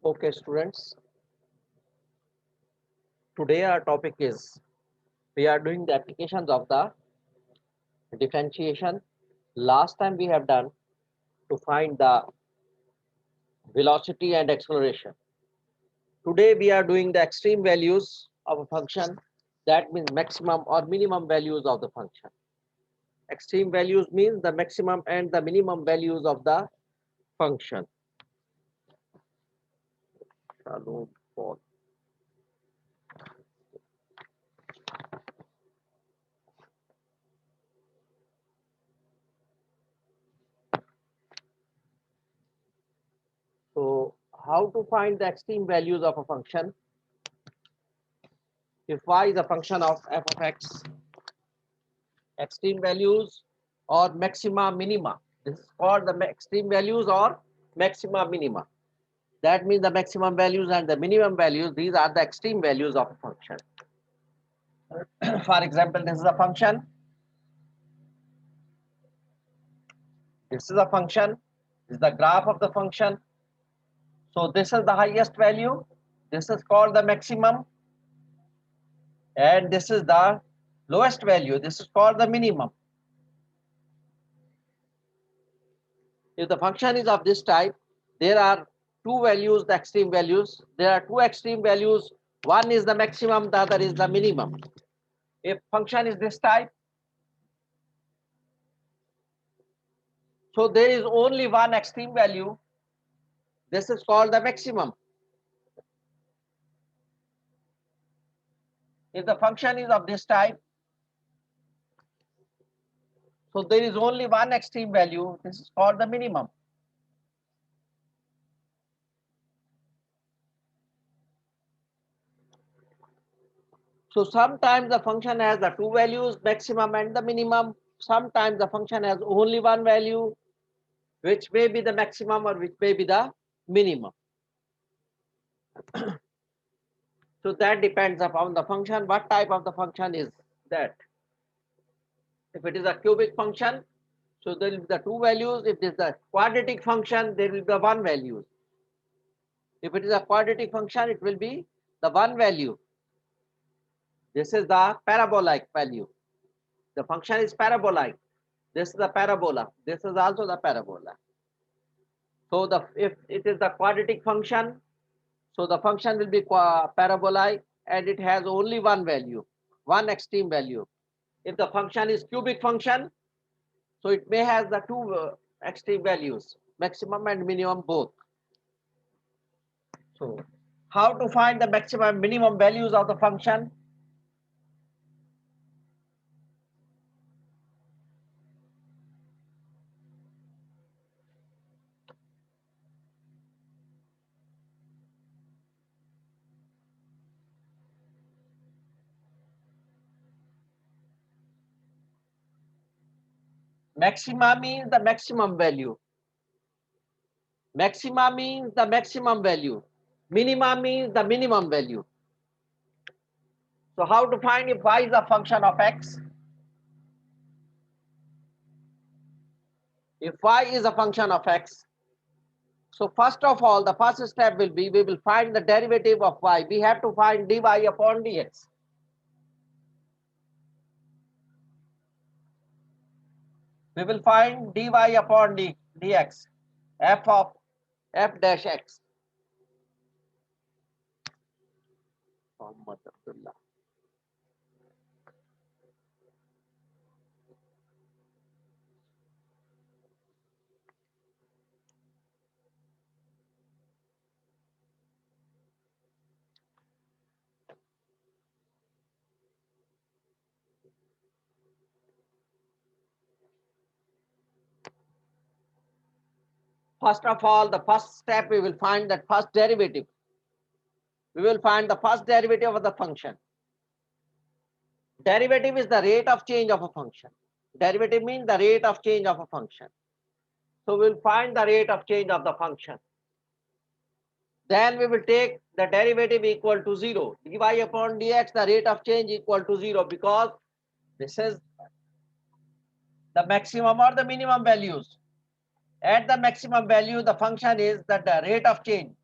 Okay, students, today our topic is we are doing the applications of the differentiation. Last time we have done to find the velocity and acceleration. Today we are doing the extreme values of a function, that means maximum or minimum values of the function. Extreme values means the maximum and the minimum values of the function. Shalom, Paul. So how to find the extreme values of a function? If y is a function of f of x, extreme values or maxima minima. This is called the extreme values or maxima minima. That means the maximum values and the minimum values, these are the extreme values of a function. For example, this is a function. This is a function. This is the graph of the function. So this is the highest value. This is called the maximum. And this is the lowest value. This is called the minimum. If the function is of this type, there are two values, the extreme values. There are two extreme values. One is the maximum, the other is the minimum. If function is this type, so there is only one extreme value. This is called the maximum. If the function is of this type, so there is only one extreme value. This is called the minimum. So sometimes the function has the two values, maximum and the minimum. Sometimes the function has only one value, which may be the maximum or which may be the minimum. So that depends upon the function. What type of the function is that? If it is a cubic function, so there will be the two values. If it is a quadratic function, there will be the one value. If it is a quadratic function, it will be the one value. This is the parabolic value. The function is parabolic. This is the parabola. This is also the parabola. So if it is the quadratic function, so the function will be parabolic and it has only one value, one extreme value. If the function is cubic function, so it may have the two extreme values, maximum and minimum both. So how to find the maximum and minimum values of the function? Maxima means the maximum value. Maxima means the maximum value. Minima means the minimum value. So how to find if y is a function of x? If y is a function of x, so first of all, the first step will be we will find the derivative of y. We have to find dy upon dx. We will find dy upon dx, f of f dash x. First of all, the first step we will find that first derivative. We will find the first derivative of the function. Derivative is the rate of change of a function. Derivative means the rate of change of a function. So we'll find the rate of change of the function. Then we will take the derivative equal to 0. Dy upon dx, the rate of change equal to 0 because this is the maximum or the minimum values. At the maximum value, the function is that the rate of change.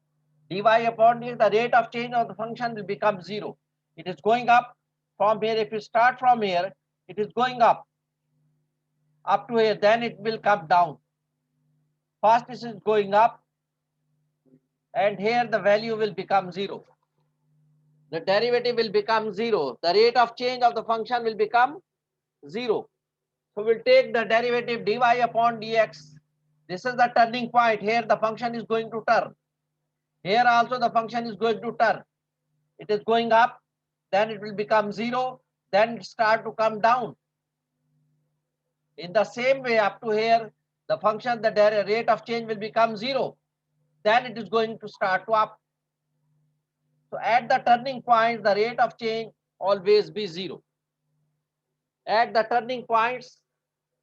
dy upon dx, the rate of change of the function will become 0. It is going up from here. If you start from here, it is going up to here, then it will come down. First this is going up, and here the value will become 0. The derivative will become 0. The rate of change of the function will become 0. So we'll take the derivative dy upon dx. This is the turning point. Here the function is going to turn. Here also the function is going to turn. It is going up, then it will become 0, then start to come down. In the same way, up to here, the function, the rate of change will become 0. Then it is going to start to up. So at the turning point, the rate of change always be 0. At the turning points,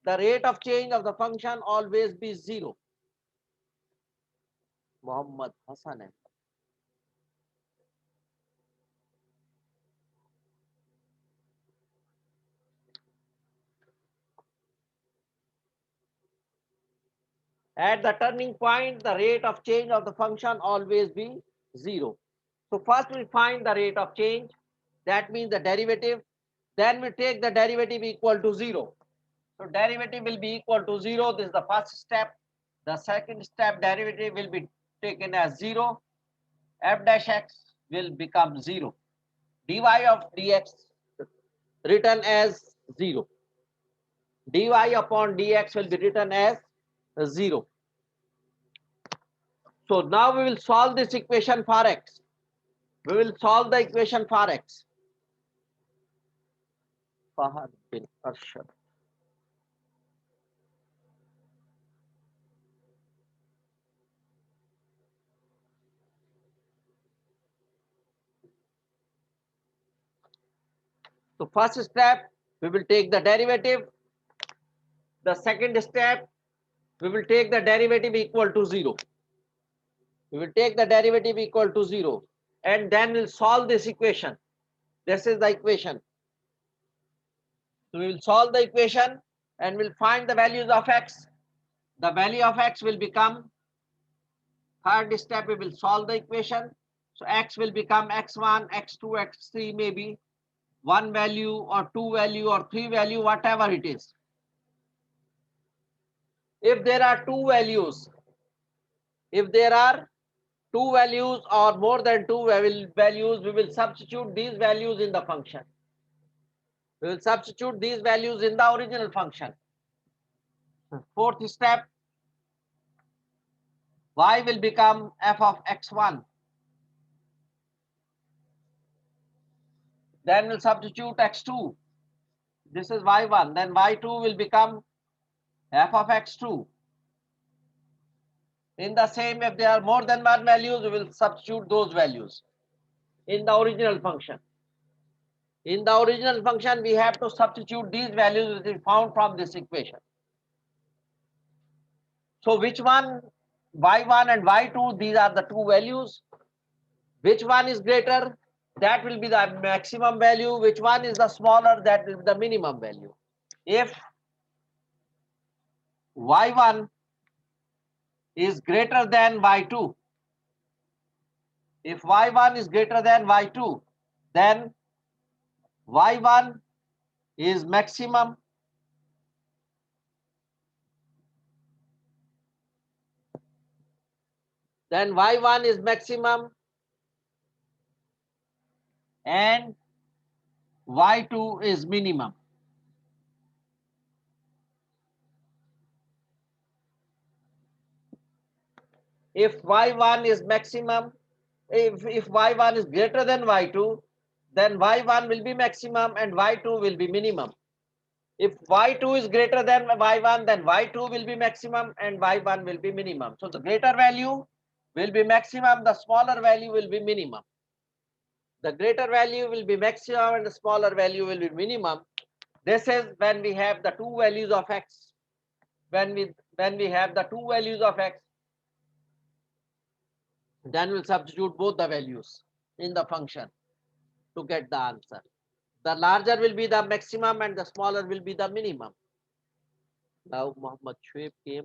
the rate of change of the function always be 0. Muhammad Hassan. At the turning point, the rate of change of the function always be 0. So first we find the rate of change. That means the derivative. Then we take the derivative equal to 0. So derivative will be equal to 0. This is the first step. The second step, derivative will be taken as 0. F dash x will become 0. dy of dx written as 0. dy upon dx will be written as 0. So now we will solve this equation for x. We will solve the equation for x. Fahad bin Arshad. So first step, we will take the derivative. The second step, we will take the derivative equal to 0. We will take the derivative equal to 0, and then we'll solve this equation. This is the equation. So we will solve the equation and we'll find the values of x. The value of x will become, third step we will solve the equation. So x will become x1, x2, x3, maybe one value or two value or three value, whatever it is. If there are two values, if there are two values or more than two values, we will substitute these values in the function. We will substitute these values in the original function. Fourth step, y will become f of x1. Then we'll substitute x2. This is y1. Then y2 will become f of x2. In the same, if there are more than one values, we will substitute those values in the original function. In the original function, we have to substitute these values which is found from this equation. So which one, y1 and y2, these are the two values. Which one is greater? That will be the maximum value. Which one is the smaller? That will be the minimum value. If y1 is greater than y2, if y1 is greater than y2, then y1 is maximum, then y1 is maximum and y2 is minimum. If y1 is maximum, if y1 is greater than y2, then y1 will be maximum and y2 will be minimum. If y2 is greater than y1, then y2 will be maximum and y1 will be minimum. So the greater value will be maximum, the smaller value will be minimum. The greater value will be maximum and the smaller value will be minimum. This is when we have the two values of x. When we have the two values of x, then we'll substitute both the values in the function to get the answer. The larger will be the maximum and the smaller will be the minimum. Now Muhammad Shoaib came.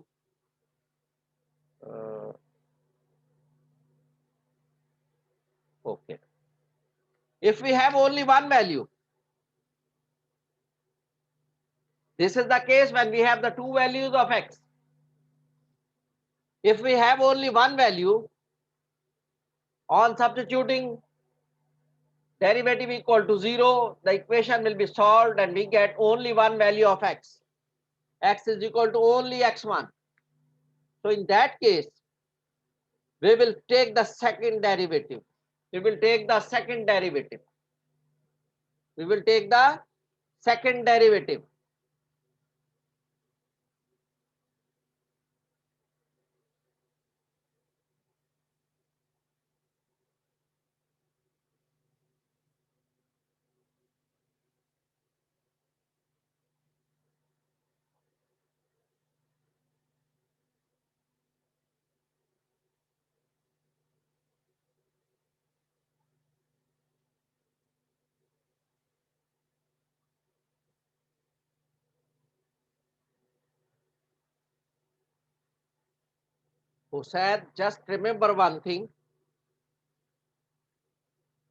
Okay. If we have only one value, this is the case when we have the two values of x. If we have only one value, on substituting derivative equal to 0, the equation will be solved and we get only one value of x. X is equal to only x1. So in that case, we will take the second derivative. We will take the second derivative. We will take the second derivative. Hussain, just remember one thing.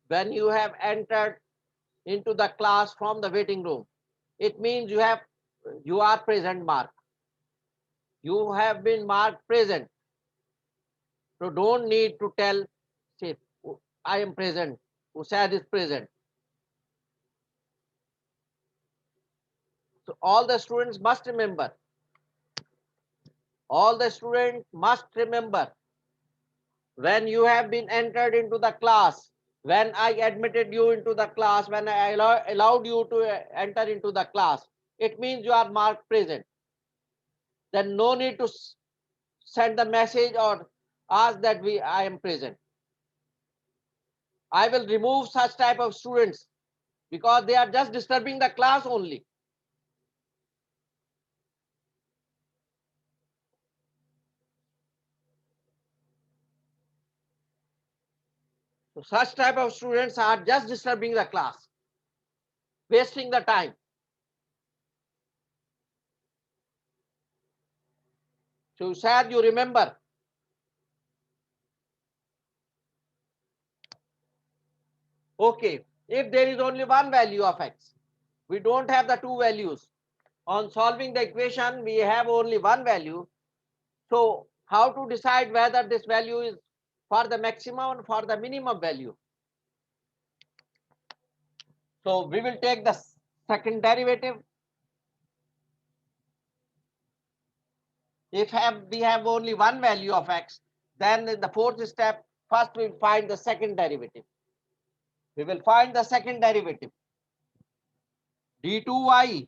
When you have entered into the class from the waiting room, it means you are present marked. You have been marked present. So don't need to tell, say, I am present. Hussain is present. So all the students must remember. All the students must remember, when you have been entered into the class, when I admitted you into the class, when I allowed you to enter into the class, it means you are marked present. Then no need to send the message or ask that I am present. I will remove such type of students because they are just disturbing the class only. So such type of students are just disturbing the class, wasting the time. So sad you remember. Okay, if there is only one value of x, we don't have the two values. On solving the equation, we have only one value. So how to decide whether this value is for the maximum or for the minimum value? So we will take the second derivative. If we have only one value of x, then in the fourth step, first we will find the second derivative. We will find the second derivative. d2y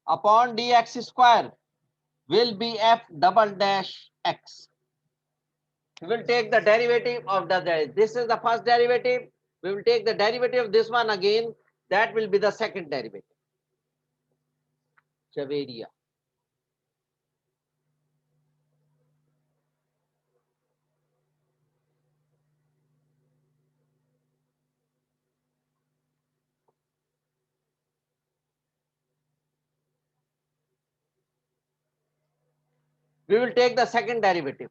upon dx square will be f double dash x. We will take the derivative of this is the first derivative. We will take the derivative of this one again. That will be the second derivative. Chavaria. We will take the second derivative.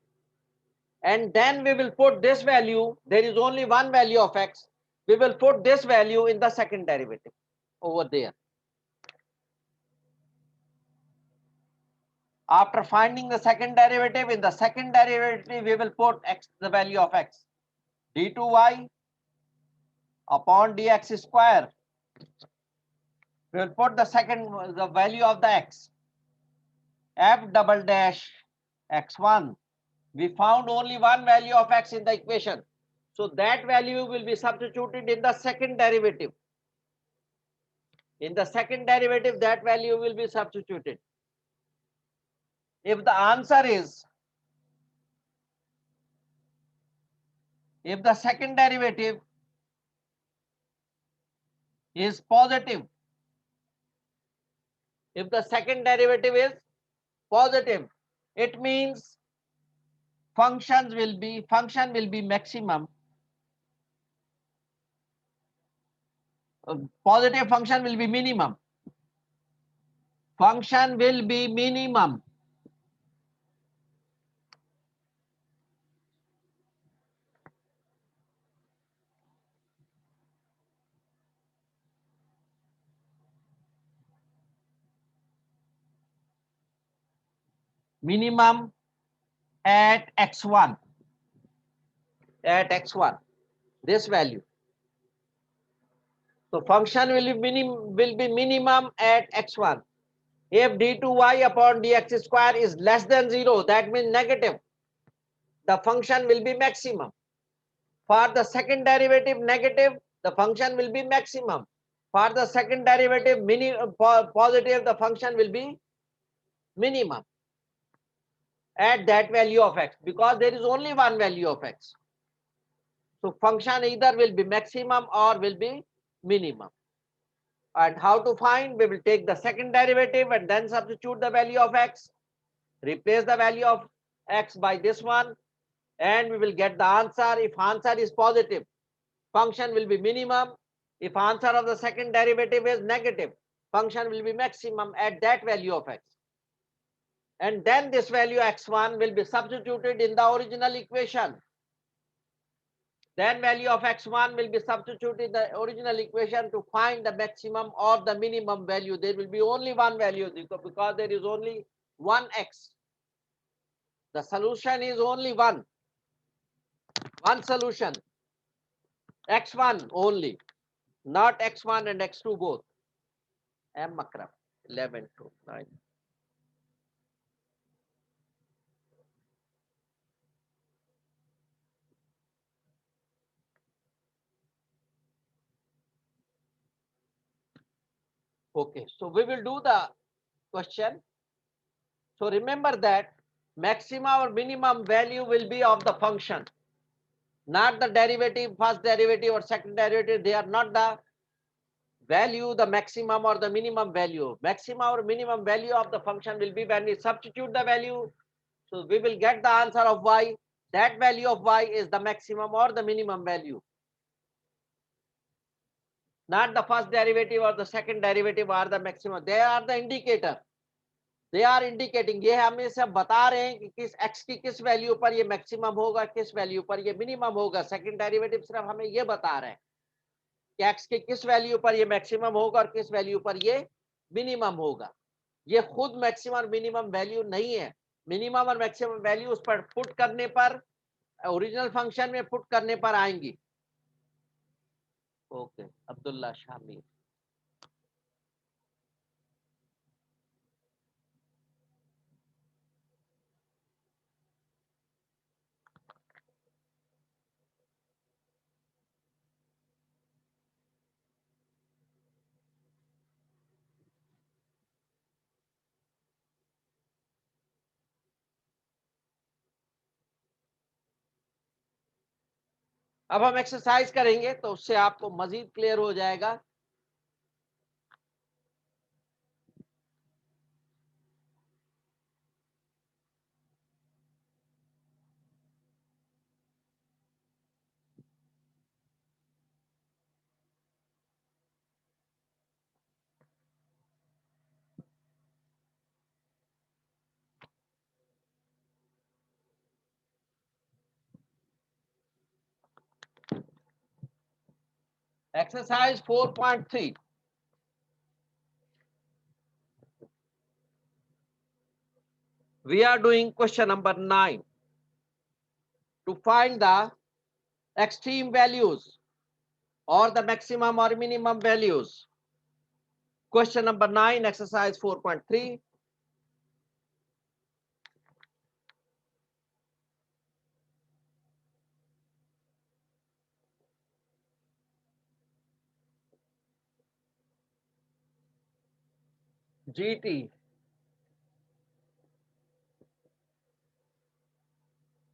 And then we will put this value. There is only one value of x. We will put this value in the second derivative over there. After finding the second derivative, in the second derivative, we will put x, the value of x. d2y upon dx square. We will put the value of the x. F double dash x1. We found only one value of x in the equation. So that value will be substituted in the second derivative. In the second derivative, that value will be substituted. If the answer is, if the second derivative is positive, if the second derivative is positive, it means function will be maximum. Positive function will be minimum. Function will be minimum. minimum at x1, this value. So function will be minimum at x1. If d2y upon dx square is less than 0, that means negative, the function will be maximum. For the second derivative negative, the function will be maximum. For the second derivative positive, the function will be minimum at that value of x, because there is only one value of x. So function either will be maximum or will be minimum. And how to find? We will take the second derivative and then substitute the value of x, replace the value of x by this one, and we will get the answer. If answer is positive, function will be minimum. If answer of the second derivative is negative, function will be maximum at that value of x. And then this value x1 will be substituted in the original equation. Then value of x1 will be substituted in the original equation to find the maximum or the minimum value. There will be only one value because there is only one x. The solution is only one solution, x1 only, not x1 and x2 both. M. Makram, 11 to 9. Okay, so we will do the question. So remember that maximum or minimum value will be of the function, not the derivative, first derivative or second derivative. They are not the value, the maximum or the minimum value. Maximum or minimum value of the function will be when we substitute the value. So we will get the answer of y. That value of y is the maximum or the minimum value. Not the first derivative or the second derivative are the maximum. They are the indicator. They are indicating. ये हमें सब बता रहे हैं कि किस x की किस वैल्यू पर ये मैक्सिमम होगा, किस वैल्यू पर ये मिनिमम होगा. सेकंड डेरिवेटिव सिर्फ हमें ये बता रहे हैं कि x के किस वैल्यू पर ये मैक्सिमम होगा और किस वैल्यू पर ये मिनिमम होगा. ये खुद मैक्सिमम और मिनिमम वैल्यू नहीं है. मिनिमम और मैक्सिमम वैल्यू उस पर पुट करने पर, ओरिजिनल फंक्शन में पुट करने पर आएंगी. ओके, अब्दुल्ला शामी. अब हम एक्सरसाइज करेंगे तो उससे आपको मजीद क्लियर हो जाएगा. Exercise 4.3. We are doing question number 9 to find the extreme values or the maximum or minimum values. Question number 9, exercise 4.3. GT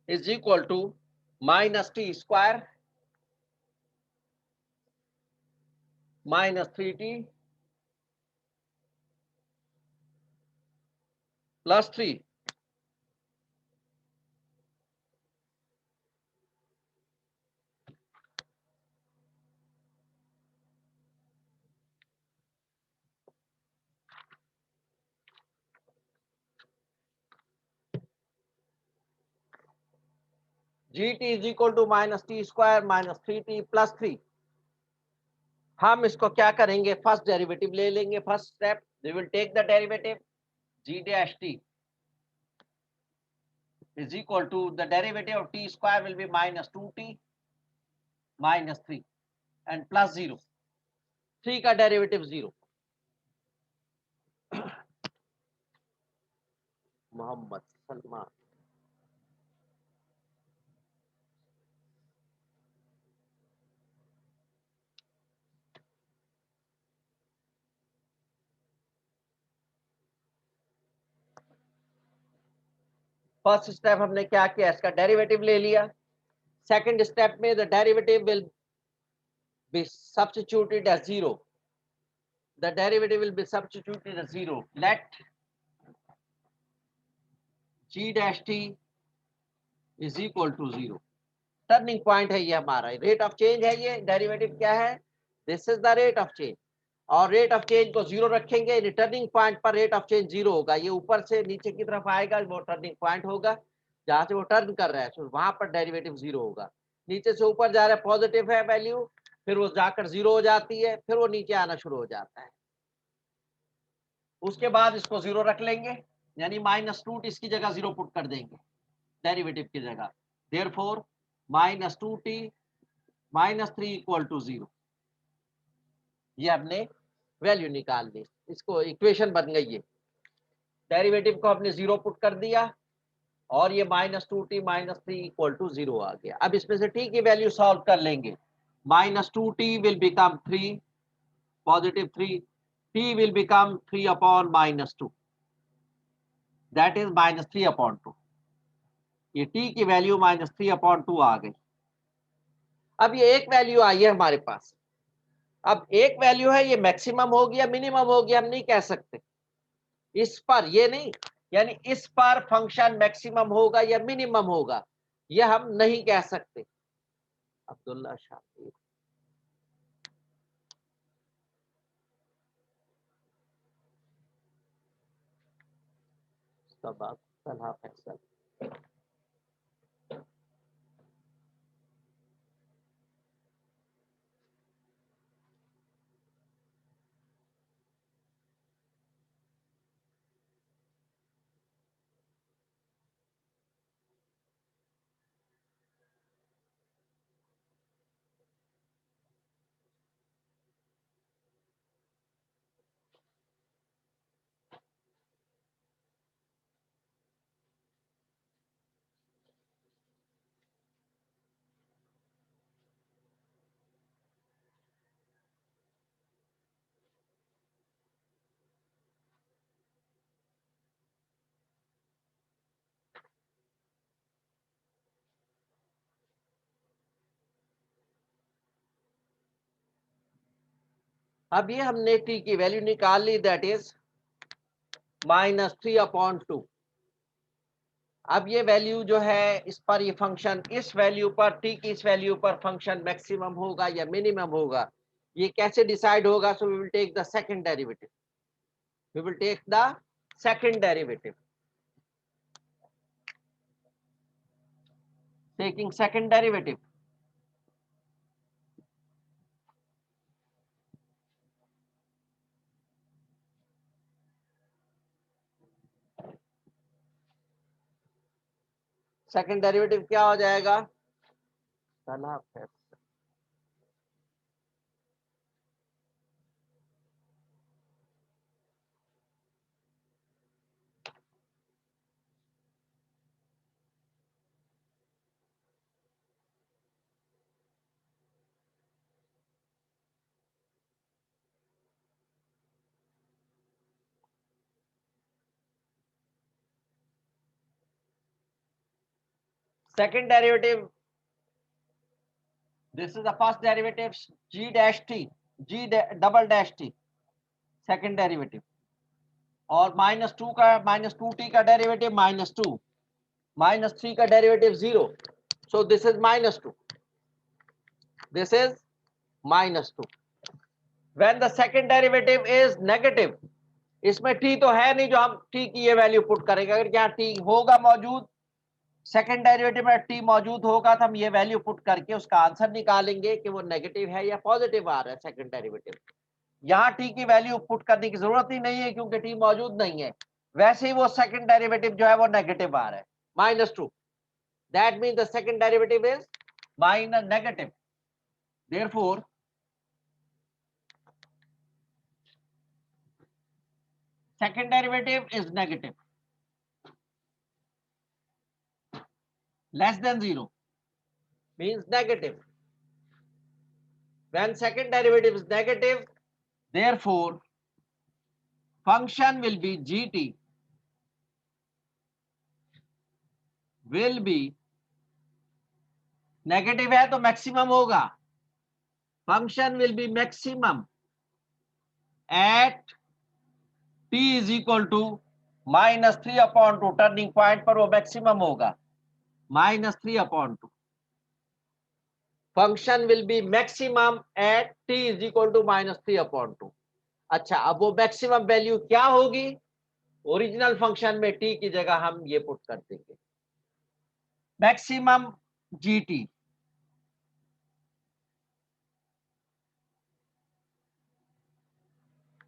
is equal to minus t square minus 3t plus 3. GT is equal to minus t square minus 3t plus 3. हम इसको क्या करेंगे, first derivative ले लेंगे. First step, we will take the derivative g dash t. is equal to the derivative of t square will be minus 2t minus 3 and plus 0. 3 का derivative 0. Mohammad Salman. First step हमने क्या किया, इसका डेरिवेटिव ले लिया. Second step में the derivative will be substituted as 0. The derivative will be substituted as 0. Let g dash t is equal to 0. Turning point है ये हमारा, रेट ऑफ चेंज है ये. डेरिवेटिव क्या है, this is the rate of change. और rate of change को 0 रखेंगे, टर्निंग पॉइंट पर रेट ऑफ चेंज 0 होगा. ये ऊपर से नीचे की तरफ आएगा, वो टर्निंग पॉइंट होगा. जहां से वो टर्न कर रहा है तो वहां पर डेरिवेटिव 0 होगा. नीचे से ऊपर जा रहा है, पॉजिटिव है वैल्यू, फिर वो जाकर 0 हो जाती है, फिर वो नीचे आना शुरू हो जाता है. उसके बाद इसको 0 रख लेंगे, यानी माइनस 2t इसकी जगह 0 पुट कर देंगे डेरिवेटिव की जगह. Therefore minus 2t minus 3 equal to 0. ये हमने वैल्यू निकाल ली, इसको इक्वेशन बन गई है. डेरिवेटिव को हमने 0 पुट कर दिया और ये minus 2t minus 3 equal to 0 आ गया. अब इसमें से t की वैल्यू सॉल्व कर लेंगे. Minus 2t will become 3, positive 3. t will become 3 upon minus 2, that is minus 3 upon 2. ये t की वैल्यू माइनस 3 अपॉन 2 आ गई. अब ये एक वैल्यू आई है हमारे पास. अब एक वैल्यू है, ये मैक्सिमम होगी या मिनिमम होगी हम नहीं कह सकते. इस पर ये नहीं, यानी इस पर फंक्शन मैक्सिमम होगा या मिनिमम होगा, ये हम नहीं कह सकते. अब्दुल्ला शाह सबक सलाह फैसल. अब ये हमने t की वैल्यू निकाल ली, दैट इज माइनस 3 अपॉन 2. अब ये वैल्यू जो है, इस पर ये फंक्शन, इस वैल्यू पर t की इस वैल्यू पर फंक्शन मैक्सिमम होगा या मिनिमम होगा, ये कैसे डिसाइड होगा. So we will take the second derivative. We will take the second derivative. Taking second derivative, second derivative क्या हो जाएगा. second derivative, this is the first derivative, g dash t, double dash t, second derivative. और minus 2 का, minus 2t का derivative minus 2, minus 3 का derivative 0. So this is minus 2, this is minus 2. When the second derivative is negative, इसमें t तो है नहीं जो हम t की ये वैल्यू पुट करेंगे. अगर यहाँ t होगा मौजूद, सेकंड डेरिवेटिव में t मौजूद होगा, तो हम ये वैल्यू पुट करके उसका आंसर निकालेंगे कि वो नेगेटिव है या पॉजिटिव आ रहा है सेकंड डेरिवेटिव. यहाँ t की वैल्यू पुट करने की जरूरत ही नहीं है क्योंकि t मौजूद नहीं है. वैसे ही वो सेकंड डेरिवेटिव जो है वो नेगेटिव आ रहा है, minus 2. That means the second derivative is minus negative. Therefore, second derivative is negative. Less than 0 means negative. When second derivative is negative, therefore function will be gt will be negative है तो maximum होगा. Function will be maximum at t is equal to -3/2. Turning point पर वो maximum होगा -3/2. Function will be maximum at t is equal to -3/2. अच्छा, अब वो maximum value क्या होगी? ओरिजिनल फंक्शन में t की जगह हम ये पुट कर देंगे मैक्सिमम gt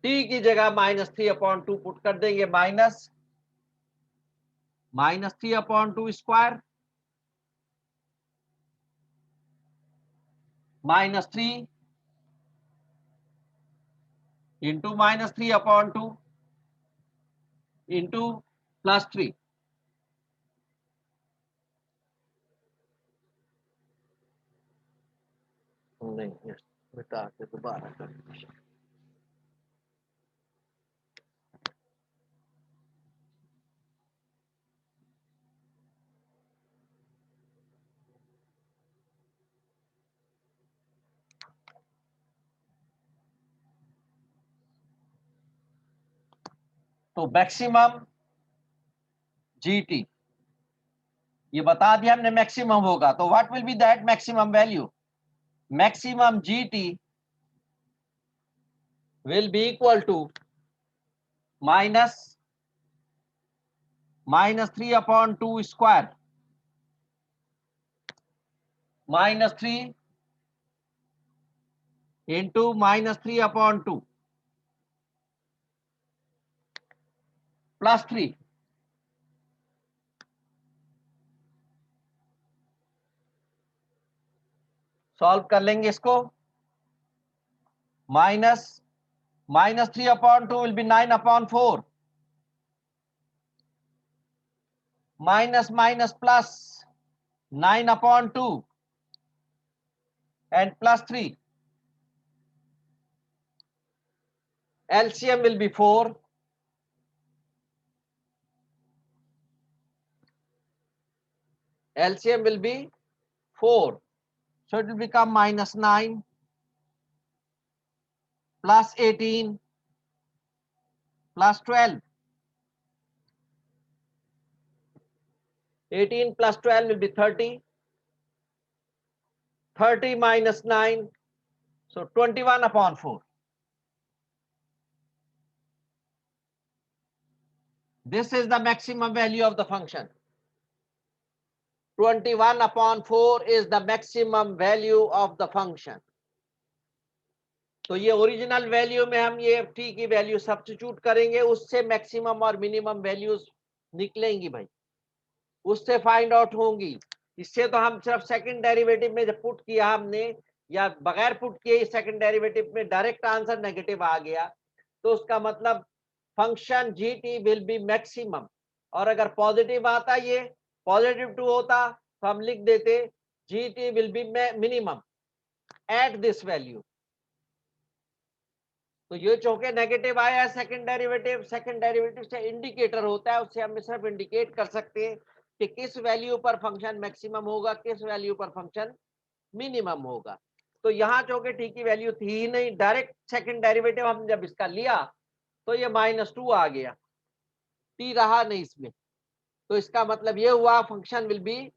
t की जगह -3/2 पुट कर देंगे -3/2 स्क्वायर -3 इंटू -3/2 इंटू +3. नहीं, बेटा के दोबारा कर. तो मैक्सिमम जीटी ये बता दिया हमने मैक्सिमम होगा, तो what will be that maximum value? Maximum g t will be equal to -3/2 square -3 into -3/2 +3. Solve कर लेंगे इसको. -3/2 will be 9/4. minus plus 9/2 and +3. LCM will be 4. LCM will be 4. So it will become -9 plus 18 plus 12. 18 plus 12 will be 30. 30 minus 9. So 21/4. This is the maximum value of the function. 21/4 is the maximum value of the function. तो ये original value में हम ये t की value substitute करेंगे, उससे maximum और minimum values निकलेंगी भाई, उससे फाइंड आउट होंगी. इससे तो हम सिर्फ सेकंड डेरिवेटिव में जब पुट किया हमने या बगैर पुट किए सेकंड डेरिवेटिव में डायरेक्ट आंसर नेगेटिव आ गया, तो उसका मतलब function gt will be maximum. और अगर पॉजिटिव आता, ये +2 होता, तो हम लिख देते gt will be minimum at this value. तो ये चौके नेगेटिव आया सेकंड डेरिवेटिव से इंडिकेटर होता है, उससे हम सिर्फ इंडिकेट कर सकते हैं कि किस वैल्यू पर फंक्शन मैक्सिमम होगा, किस वैल्यू पर फंक्शन मिनिमम होगा. तो यहाँ चौके टी की वैल्यू थी ही नहीं, डायरेक्ट सेकंड डेरिवेटिव हम जब इसका लिया तो ये -2 आ गया, टी रहा नहीं इसमें. तो इसका मतलब ये हुआ function will be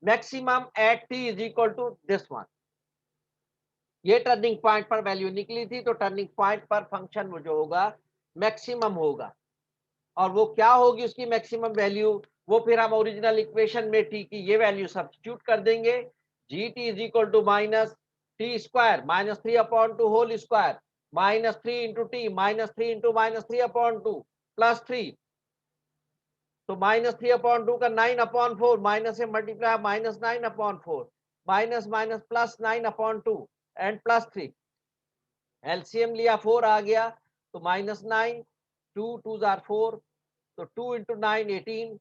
maximum at t is equal to this one. ये टर्निंग पॉइंट पर वैल्यू निकली थी, तो टर्निंग पॉइंट पर फंक्शन वो जो होगा मैक्सिमम होगा. और वो क्या होगी उसकी मैक्सिमम वैल्यू, वो फिर हम ओरिजिनल इक्वेशन में टी की ये वैल्यू सब्स्टिट्यूट कर देंगे. G t is equal to -t square -3/2 whole square -3 into t -3 into -3/2 +3 तो -3/2 का 9/4, माइनस से multiply -9/4, minus minus plus 9/2 and +3। LCM लिया 4 आ गया, तो -9, 2 2 जार 4, तो 2 × 9 18,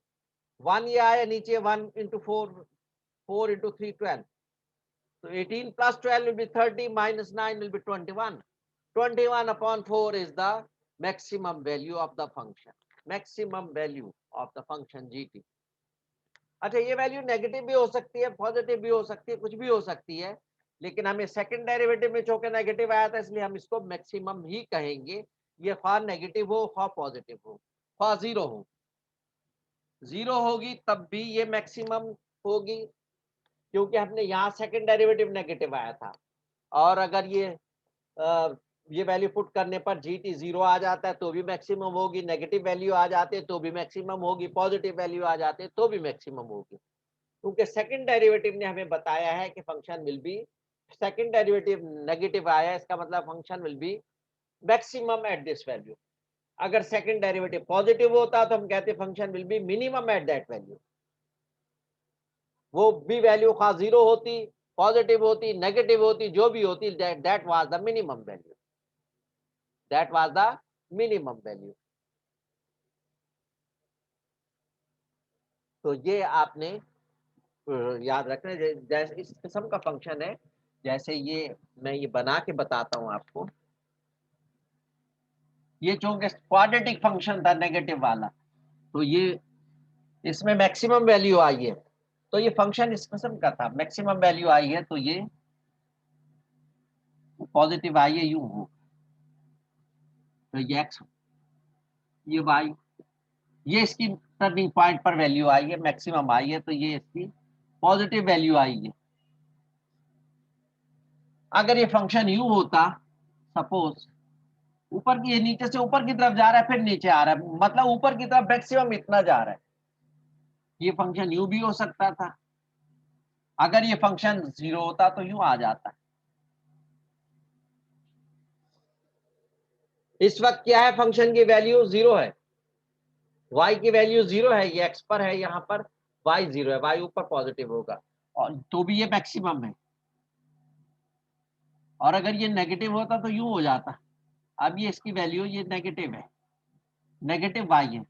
1 ये आया नीचे, 1 × 4, 4 × 3 12, so 18 plus 12 will be 30, minus 9 will be 21. 21/4 is the maximum value of the function, maximum value of the function gt। अच्छा, ये वैल्यू नेगेटिव भी हो सकती है, पॉजिटिव भी हो सकती है, कुछ भी हो सकती है, लेकिन हमें सेकंड डेरिवेटिव में चूंकि नेगेटिव आया था, इसलिए हम इसको मैक्सिमम ही कहेंगे। ये खा नेगेटिव हो, खा पॉजिटिव हो, खा जीरो हो, जीरो होगी तब भी ये मैक्सिमम होगी, क्योंकि हमने यहाँ सेकंड डेरिवेटिव नेगेटिव आया था। और अगर ये वैल्यू पुट करने पर जीटी 0 आ जाता है तो भी मैक्सिमम होगी, नेगेटिव वैल्यू आ जाते तो भी मैक्सिमम होगी, पॉजिटिव वैल्यू आ जाते तो भी मैक्सिमम होगी, क्योंकि सेकंड डेरिवेटिव ने हमें बताया है कि function will B, second derivative negative आया, इसका मतलब function will be maximum at this value. अगर सेकंड डेरिवेटिव पॉजिटिव होता तो हम कहते function will B minimum at that value. वो भी वैल्यू खा जीरो होती, पॉजिटिव होती, नेगेटिव होती, जो भी होती, that was the minimum value, that was the minimum value. तो ये आपने याद रखना है। जैसे इस किस्म का फंक्शन है, जैसे ये मैं ये बना के बताता हूं आपको। ये चूंकि क्वाड्रेटिक फंक्शन था नेगेटिव वाला, तो ये इसमें मैक्सिमम वैल्यू आई है, तो ये फंक्शन इस किस्म का था, मैक्सिमम वैल्यू आई है, तो ये पॉजिटिव आई है, यूं हो, तो ये एक्स, ये वाई, ये इसकी टर्निंग पॉइंट पर वैल्यू आई है, मैक्सिमम आई है, तो ये इसकी पॉजिटिव वैल्यू आई है। अगर ये फंक्शन यू होता, सपोज ऊपर की, ये नीचे से ऊपर की तरफ जा रहा है फिर नीचे आ रहा है, मतलब ऊपर की तरफ मैक्सिमम इतना जा रहा है, ये फंक्शन यू भी हो सकता था। अगर ये फंक्शन 0 होता तो यूं आ जाता। इस वक्त क्या है, फंक्शन की वैल्यू 0 है, y की वैल्यू 0 है, ये x पर है, यहाँ पर y 0 है, y ऊपर पॉजिटिव होगा, और तो भी ये मैक्सिमम है। और अगर ये नेगेटिव होता तो यूं हो जाता। अब ये इसकी वैल्यू, ये नेगेटिव है, नेगेटिव y है,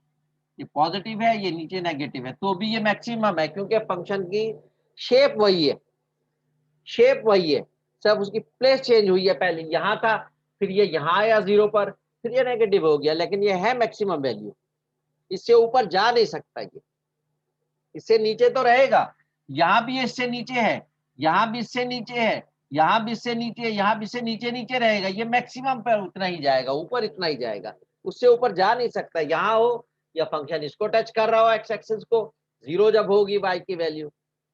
ये पॉजिटिव है, ये नीचे नेगेटिव है, तो भी ये मैक्सिमम है, क्योंकि फंक्शन की शेप वही है, शेप वही है, सब उसकी प्लेस चेंज हुई है, पहले यहाँ था, फिर ये यहाँ आया 0 पर, फिर ये नेगेटिव हो गया, लेकिन ये है मैक्सिमम वैल्यू, इससे ऊपर जा नहीं सकता, ये इससे नीचे तो रहेगा, यहाँ भी इससे नीचे है, यहाँ भी इससे नीचे है, यहाँ भी इससे नीचे है, यहाँ भी इससे नीचे नीचे रहेगा, ये मैक्सिमम पर उतना ही जाएगा, ऊपर इतना ही जाएगा, उससे ऊपर जा नहीं सकता। यहाँ हो या फंक्शन इसको टच कर रहा हो, एक्स एक्सिस को, 0 जब होगी y की वैल्यू,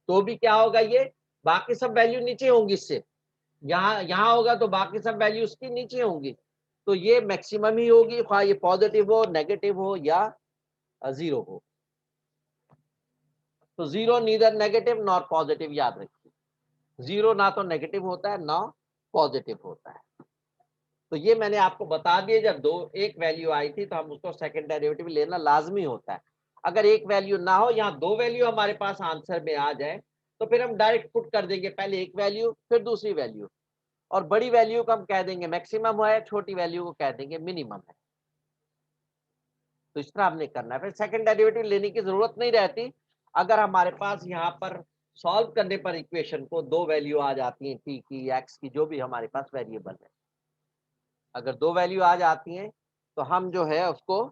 तो भी क्या होगा, ये बाकी सब वैल्यू नीचे होंगी इससे, यहाँ होगा तो बाकी सब वैल्यू उसकी नीचे होंगी, तो ये मैक्सिमम ही होगी, हाँ ये पॉजिटिव हो, नेगेटिव हो या 0 हो। तो 0 नीदर नेगेटिव नॉर पॉजिटिव, याद रखिए, 0 ना तो नेगेटिव होता है ना पॉजिटिव होता है। तो ये मैंने आपको बता दिया, जब एक वैल्यू आई थी तो हम उसको सेकंड डेरिवेटिव लेना लाजमी होता है। अगर एक वैल्यू ना हो, यहाँ 2 वैल्यू हमारे पास आंसर में आ जाए, तो फिर हम डायरेक्ट पुट कर देंगे, पहले एक वैल्यू फिर दूसरी वैल्यू, और बड़ी वैल्यू को हम कह देंगे मैक्सिमम है, छोटी वैल्यू को कह देंगे मिनिमम है। तो इस तरह हमने करना है, फिर सेकंड डेरिवेटिव लेने की जरूरत नहीं रहती। अगर हमारे पास यहाँ पर सॉल्व करने पर इक्वेशन को 2 वैल्यू आ जाती हैं, टी की, एक्स की, जो भी हमारे पास वेरिएबल है, अगर 2 वैल्यू आ जाती हैं तो हम जो है उसको